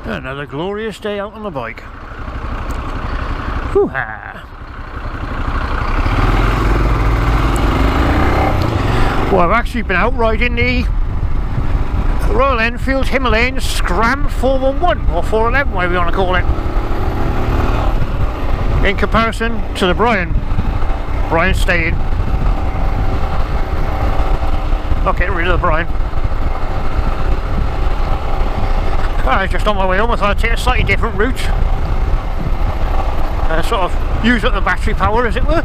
Another glorious day out on the bike. Hoo-ha! Well, I've actually been out riding the Royal Enfield Himalayan Scram 411 or 411, whatever you want to call it, in comparison to the Brian staying. Not getting rid of the Brian. I was just on my way home. I thought I'd take a slightly different route, sort of use up the battery power, as it were.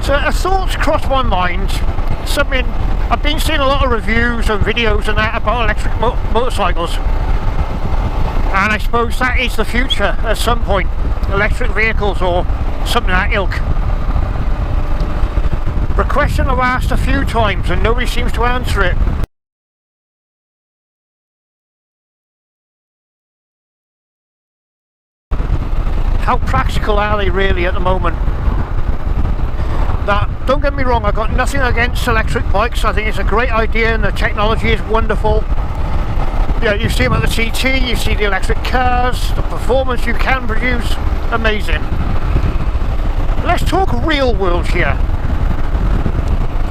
So a thought's crossed my mind. Something I've been seeing a lot of reviews and videos and that about electric motorcycles, and I suppose that is the future at some point. Electric vehicles or something of that ilk. The question I've asked a few times and nobody seems to answer it. How practical are they really at the moment? Now, don't get me wrong, I've got nothing against electric bikes. I think it's a great idea and the technology is wonderful. Yeah, you see them at the TT, you see the electric cars, the performance you can produce, amazing. Let's talk real world here.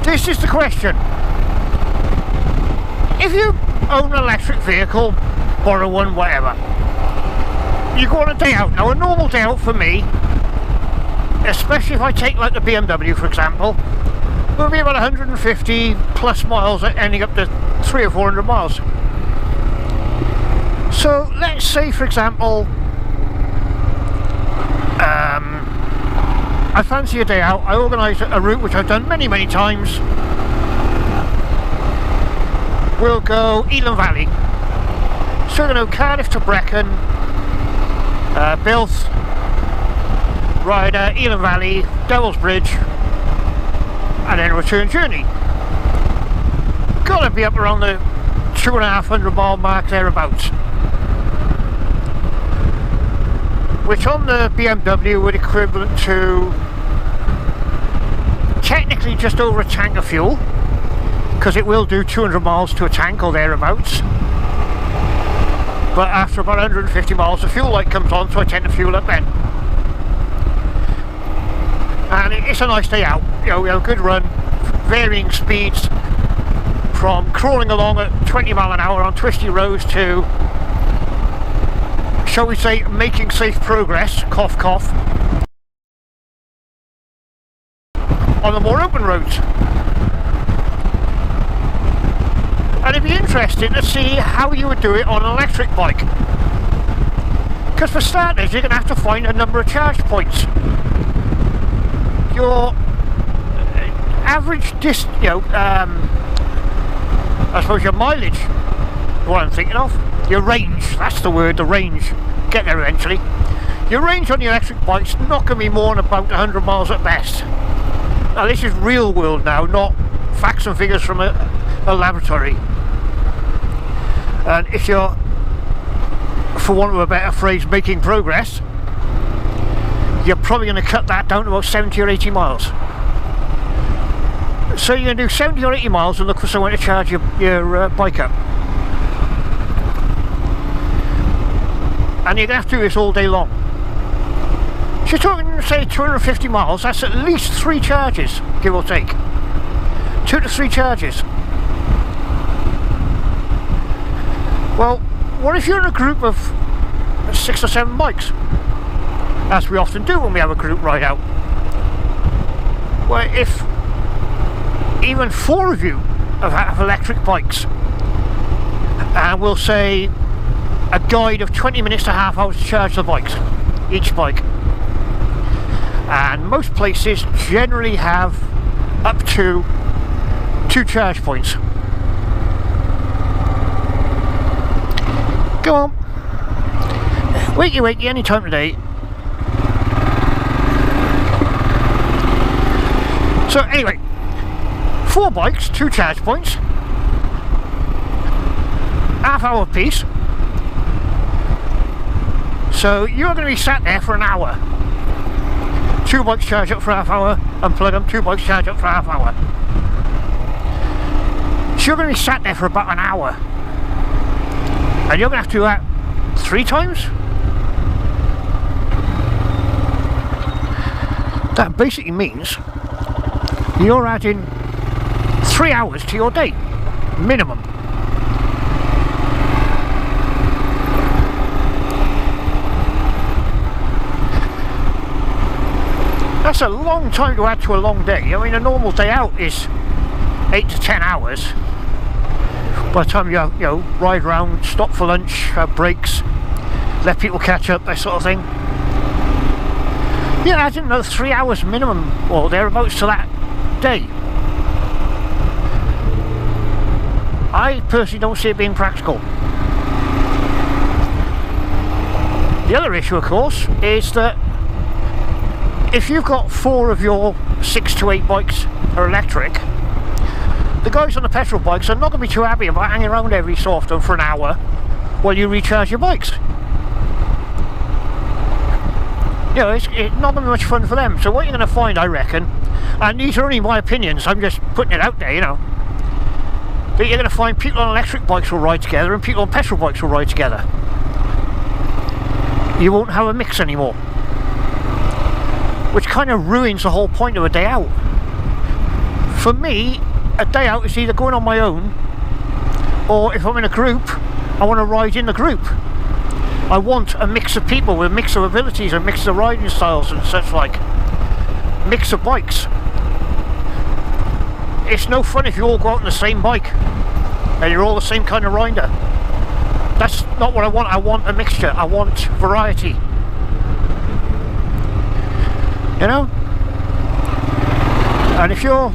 This is the question. If you own an electric vehicle, borrow one, whatever, you go on a day out. Now, a normal day out for me, especially if I take like the BMW for example, will be about 150 plus miles, ending up to 300 or 400 miles. So let's say for example I fancy a day out. I organise a route which I've done many times. We'll go Elan Valley, so we're going to go Cardiff to Brecon, Bilth, Ryder, Elan Valley, Devil's Bridge, and then a return journey. Gotta be up around the 250 mile mark thereabouts, which on the BMW would equivalent to technically just over a tank of fuel, because it will do 200 miles to a tank or thereabouts. But after about 150 miles the fuel light comes on, so I tend to fuel up then. And it's a nice day out. You know, we have a good run, varying speeds from crawling along at 20 mile an hour on twisty roads to, shall we say, making safe progress, cough cough, on the more open roads. And it'd be interesting to see how you would do it on an electric bike, because for starters you're going to have to find a number of charge points. Your average I suppose your mileage, what I'm thinking of, your range, that's the word, the range, get there eventually. Your range on the electric bike's not going to be more than about 100 miles at best. Now this is real world now, not facts and figures from a laboratory. And if you're, for want of a better phrase, making progress, you're probably going to cut that down to about 70 or 80 miles. So you're going to do 70 or 80 miles and look for someone to charge your bike up. And you're going to have to do this all day long. So you're talking, say, 250 miles, that's at least 3 charges, give or take. 2 to 3 charges. Well, what if you're in a group of 6 or 7 bikes? As we often do when we have a group ride out. Well, if even 4 of you have electric bikes, and we'll say a guide of 20 minutes to half hours to charge the bikes, each bike. And most places generally have up to 2 charge points. Go on. Wakey, any time today. So anyway, 4 bikes, 2 charge points, half hour piece. So you're going to be sat there for an hour. 2 bikes charge up for half hour, unplug them, 2 bikes charge up for half hour. if you're going to be sat there for about an hour and you're going to have to do that 3 times, that basically means you're adding 3 hours to your day, minimum. That's a long time to add to a long day. I mean, a normal day out is 8 to 10 hours. By the time you know, ride around, stop for lunch, have breaks, let people catch up, that sort of thing. Yeah, I didn't know 3 hours minimum or thereabouts to that day. I personally don't see it being practical. The other issue, of course, is that if you've got 4 of your 6 to 8 bikes are electric, the guys on the petrol bikes are not going to be too happy about hanging around every so often for an hour while you recharge your bikes. You know, it's not going to be much fun for them. So what you're going to find, I reckon, and these are only my opinions, I'm just putting it out there, you know, that you're going to find people on electric bikes will ride together and people on petrol bikes will ride together. You won't have a mix anymore, which kind of ruins the whole point of a day out. For me, a day out is either going on my own, or if I'm in a group, I want to ride in the group. I want a mix of people with a mix of abilities, a mix of riding styles and such like. Mix of bikes. It's no fun if you all go out on the same bike and you're all the same kind of rider. That's not what I want. I want a mixture. I want variety. You know? And if you're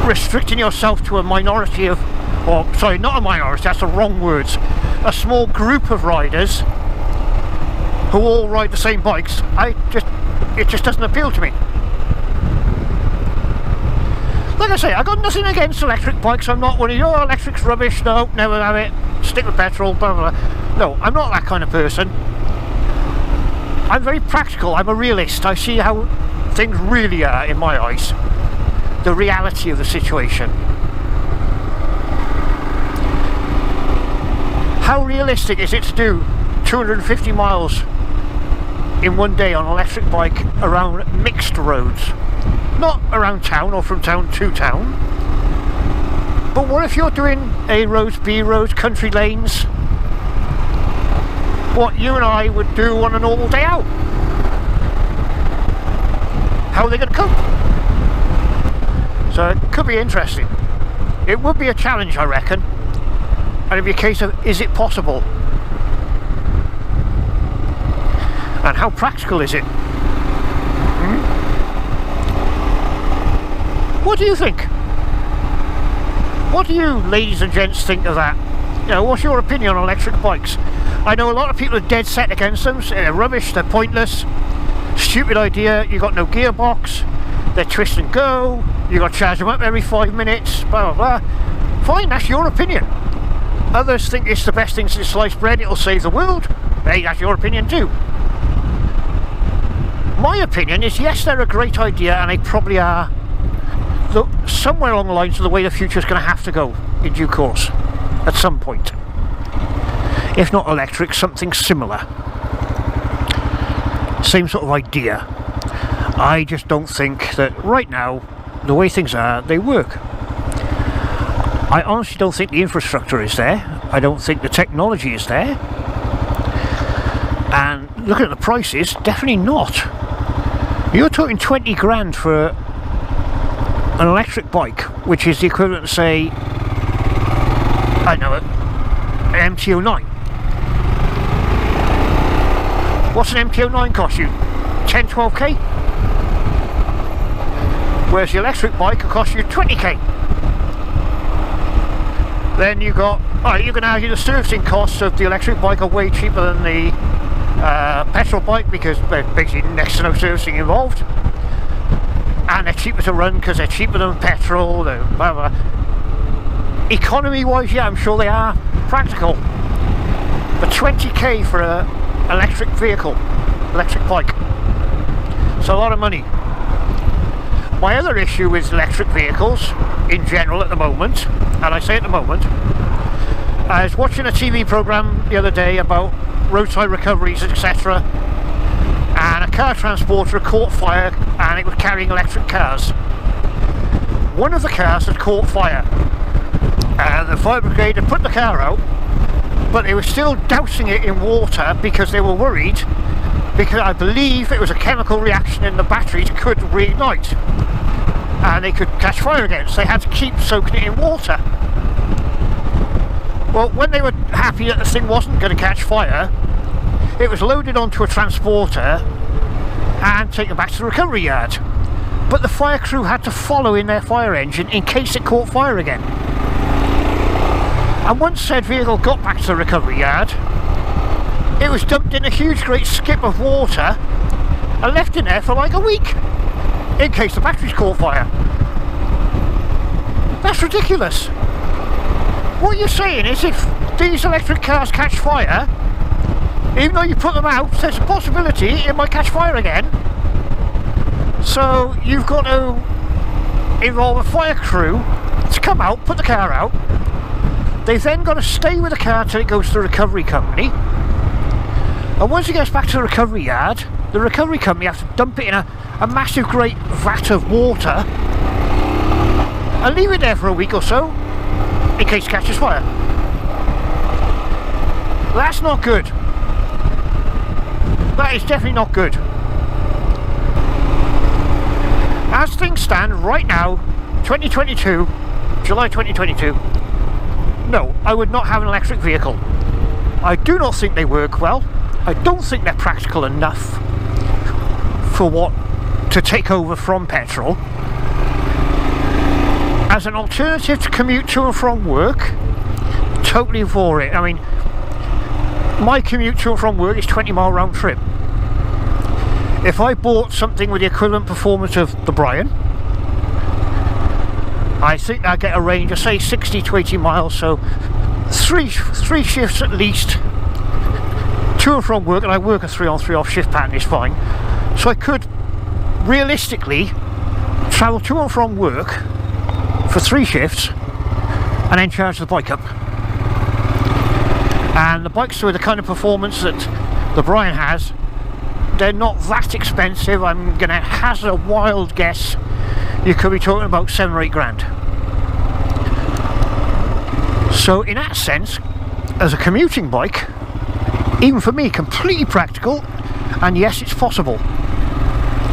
restricting yourself to a minority of, or sorry, not a minority, that's the wrong words, a small group of riders who all ride the same bikes, it just doesn't appeal to me. Like I say, I got nothing against electric bikes. I'm not one of your electric's rubbish, no, never have it, stick with petrol, blah blah blah. No, I'm not that kind of person. I'm very practical, I'm a realist. I see how things really are in my eyes. The reality of the situation. How realistic is it to do 250 miles in one day on an electric bike around mixed roads? Not around town or from town to town. But what if you're doing A roads, B roads, country lanes? What you and I would do on a normal day out? How are they going to cope? So it could be interesting. It would be a challenge, I reckon. And it'd be a case of, is it possible? And how practical is it? What do you think? What do you ladies and gents think of that? You know, what's your opinion on electric bikes? I know a lot of people are dead set against them. They're rubbish, they're pointless, stupid idea, you got no gearbox, they're twist and go, you got to charge them up every 5 minutes, blah blah blah. Fine, that's your opinion. Others think it's the best thing since sliced bread, it'll save the world. Hey, that's your opinion too. My opinion is yes, they're a great idea and they probably are somewhere along the lines of the way the future is going to have to go in due course at some point. If not electric, something similar. Same sort of idea. I just don't think that right now, the way things are, they work. I honestly don't think the infrastructure is there. I don't think the technology is there. And looking at the prices, definitely not. You're talking 20 grand for an electric bike, which is the equivalent to, say, I know it, an MT-09. What's an MT-09 cost you? 10, 12k? Whereas the electric bike will cost you 20k. Then you got, alright, you can argue the servicing costs of the electric bike are way cheaper than the petrol bike because there's basically next to no servicing involved. And they're cheaper to run because they're cheaper than petrol, blah, blah. Economy wise, yeah, I'm sure they are practical. But 20k for an electric vehicle, electric bike, it's a lot of money. My other issue with electric vehicles in general at the moment, and I say at the moment, I was watching a TV programme the other day about roadside recoveries, etc., and a car transporter caught fire and it was carrying electric cars. One of the cars had caught fire and the fire brigade had put the car out, but they were still dousing it in water because they were worried, because I believe it was a chemical reaction in the batteries could reignite and they could catch fire again, so they had to keep soaking it in water. Well, when they were happy that the thing wasn't going to catch fire, it was loaded onto a transporter and taken back to the recovery yard. But the fire crew had to follow in their fire engine in case it caught fire again. And once said vehicle got back to the recovery yard, it was dumped in a huge great skip of water and left in there for like a week in case the batteries caught fire. That's ridiculous. What you're saying is if these electric cars catch fire, even though you put them out, there's a possibility it might catch fire again. So you've got to involve a fire crew to come out, put the car out. They've then got to stay with the car till it goes to the recovery company. And once it gets back to the recovery yard, the recovery company has to dump it in a massive great vat of water and leave it there for a week or so in case it catches fire. That's not good. That is definitely not good. As things stand right now, 2022, July 2022, no, I would not have an electric vehicle. I do not think they work well. I don't think they're practical enough for what to take over from petrol. As an alternative to commute to and from work, totally for it. I mean, my commute to and from work is 20-mile round trip. If I bought something with the equivalent performance of the Brian, I think I'd get a range of say 60 to 80 miles, so three shifts at least to and from work, and I work a 3 on 3 off shift pattern is fine. So I could realistically travel to and from work for 3 shifts and then charge the bike up. And the bikes with the kind of performance that the Brian has, they're not that expensive. I'm going to hazard a wild guess you could be talking about 7 or 8 grand. So in that sense, as a commuting bike, even for me, completely practical, and yes, it's possible.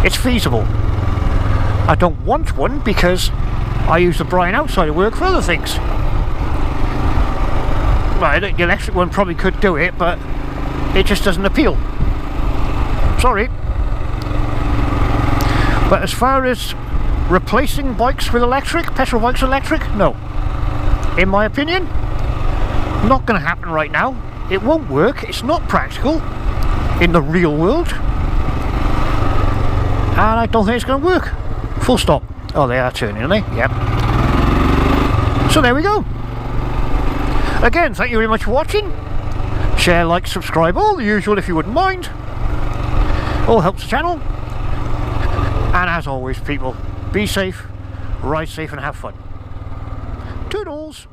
It's feasible. I don't want one because I use the Brian outside of work for other things. Well, the electric one probably could do it, but it just doesn't appeal. Sorry. But as far as replacing bikes with electric, petrol bikes with electric, no. In my opinion, not going to happen right now. It won't work. It's not practical in the real world. And I don't think it's going to work. Full stop. Oh, they are turning, aren't they? Yep. So there we go. Again, thank you very much for watching. Share, like, subscribe, all the usual if you wouldn't mind. All helps the channel. And as always, people, be safe, ride safe and have fun. Toodles!